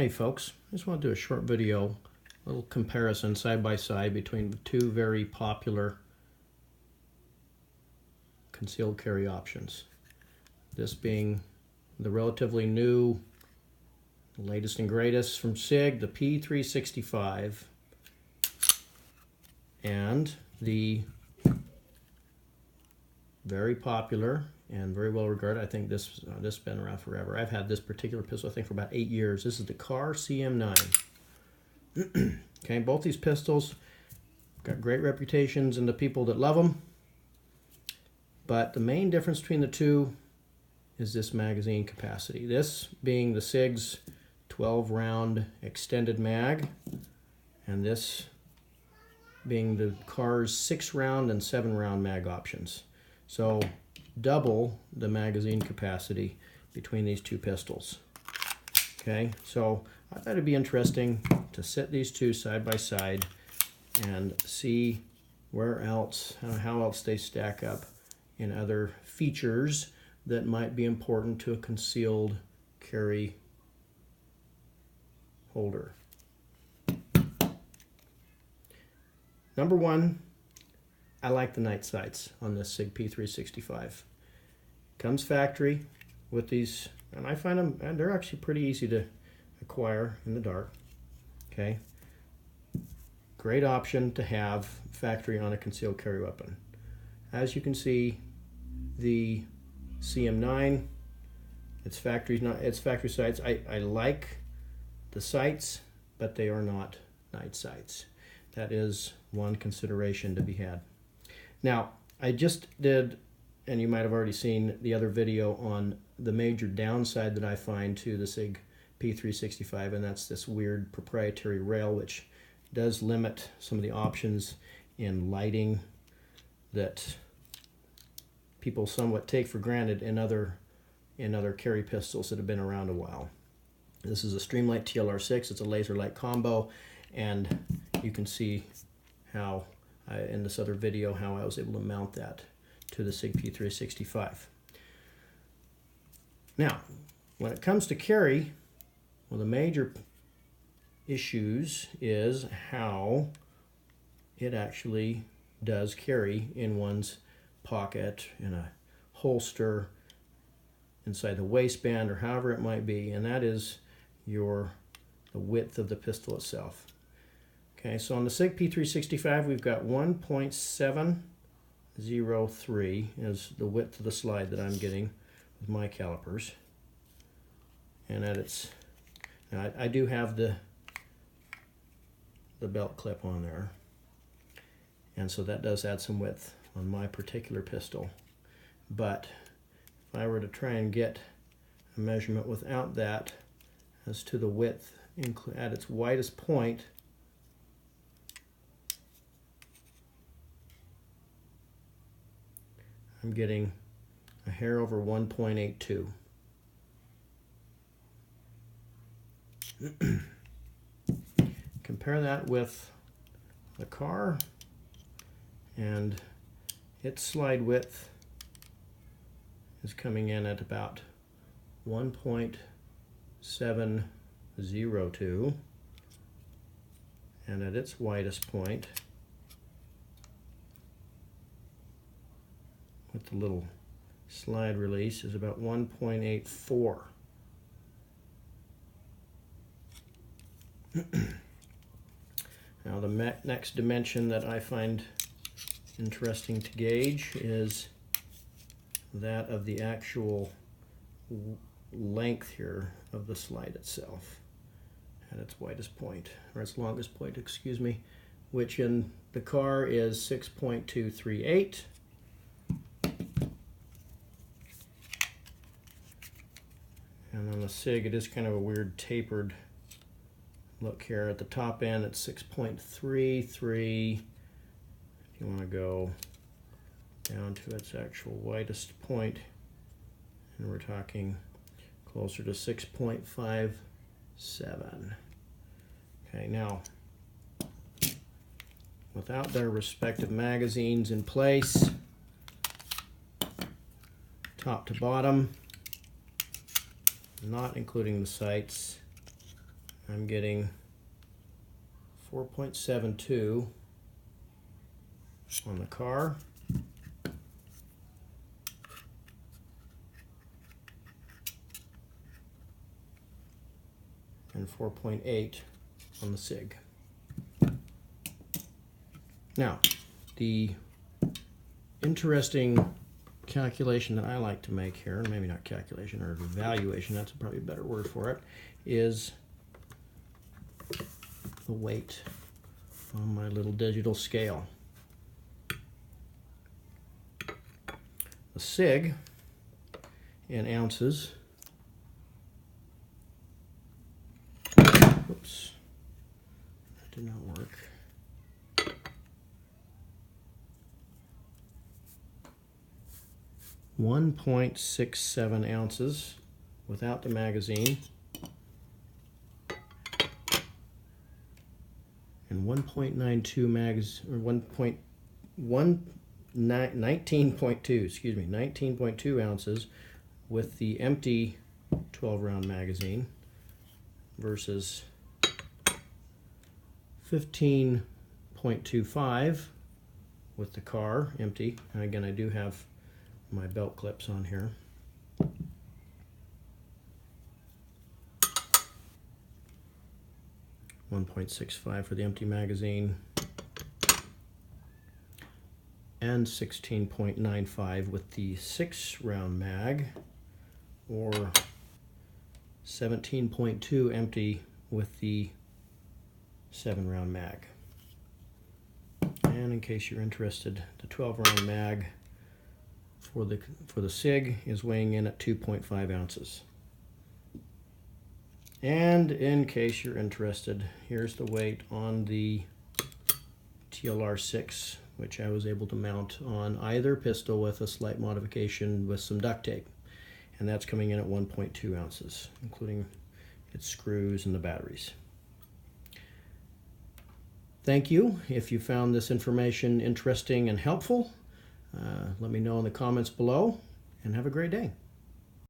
Hey folks, I just want to do a short video, a little comparison side by side between the two very popular concealed carry options. This being the relatively new, latest and greatest from Sig, the P365, and the very popular and very well regarded, I think this has been around forever. I've had this particular pistol, I think, for about 8 years. This is the Kahr CM9. Okay, both these pistols got great reputations and the people that love them. But the main difference between the two is this magazine capacity. This being the Sig's 12-round extended mag, and this being the Kahr's 6-round and 7-round mag options. So double the magazine capacity between these two pistols. Okay, so I thought it'd be interesting to set these two side by side and see where else, how else they stack up in other features that might be important to a concealed carry holder. Number one, I like the night sights on this Sig P365. Comes factory with these, and I find them, and they're actually pretty easy to acquire in the dark. Okay, great option to have factory on a concealed carry weapon. As you can see, the CM9, it's factory sights. I like the sights, but they are not night sights. That is one consideration to be had. Now, I just did, and you might have already seen the other video on the major downside that I find to the Sig P365, and that's this weird proprietary rail, which does limit some of the options in lighting that people somewhat take for granted in other carry pistols that have been around a while. This is a Streamlight TLR6. It's a laser light combo, and you can see how in this other video how I was able to mount that to the Sig P365. Now, when it comes to carry, one of the major issues is how it actually does carry in one's pocket, in a holster, inside the waistband, or however it might be, and that is the width of the pistol itself. Okay, so on the Sig P365, we've got 1.703 is the width of the slide that I'm getting with my calipers. And at its, now I do have the belt clip on there, and so that does add some width on my particular pistol. But if I were to try and get a measurement without that as to the width at its widest point, I'm getting a hair over 1.82. Compare that with the Kahr, and its slide width is coming in at about 1.702, and at its widest point, with the little slide release, is about 1.84. Now the next dimension that I find interesting to gauge is that of the actual length here of the slide itself at its widest point, or its longest point, excuse me, which in the Kahr is 6.238. And on the Sig, it is kind of a weird tapered look here. At the top end, it's 6.33. If you want to go down to its actual widest point, and we're talking closer to 6.57. Okay, now, without their respective magazines in place, top to bottom, not including the sights, I'm getting 4.72 on the Kahr. And 4.8 on the Sig. Now, the interesting calculation that I like to make here, maybe not calculation, or evaluation, that's probably a better word for it, is the weight on my little digital scale. The Sig in ounces, oops, that did not work. 1.67 ounces without the magazine, and 19.2 ounces with the empty 12-round magazine versus 15.25 with the Kahr empty. And again, I do have my belt clips on here. .65 for the empty magazine, and 16.95 with the 6-round mag, or 17.2 empty with the 7-round mag. And in case you're interested, the 12-round mag for the Sig is weighing in at 2.5 ounces. And in case you're interested, here's the weight on the TLR6, which I was able to mount on either pistol with a slight modification with some duct tape. And that's coming in at 1.2 ounces, including its screws and the batteries. Thank you. If you found this information interesting and helpful, let me know in the comments below, and have a great day.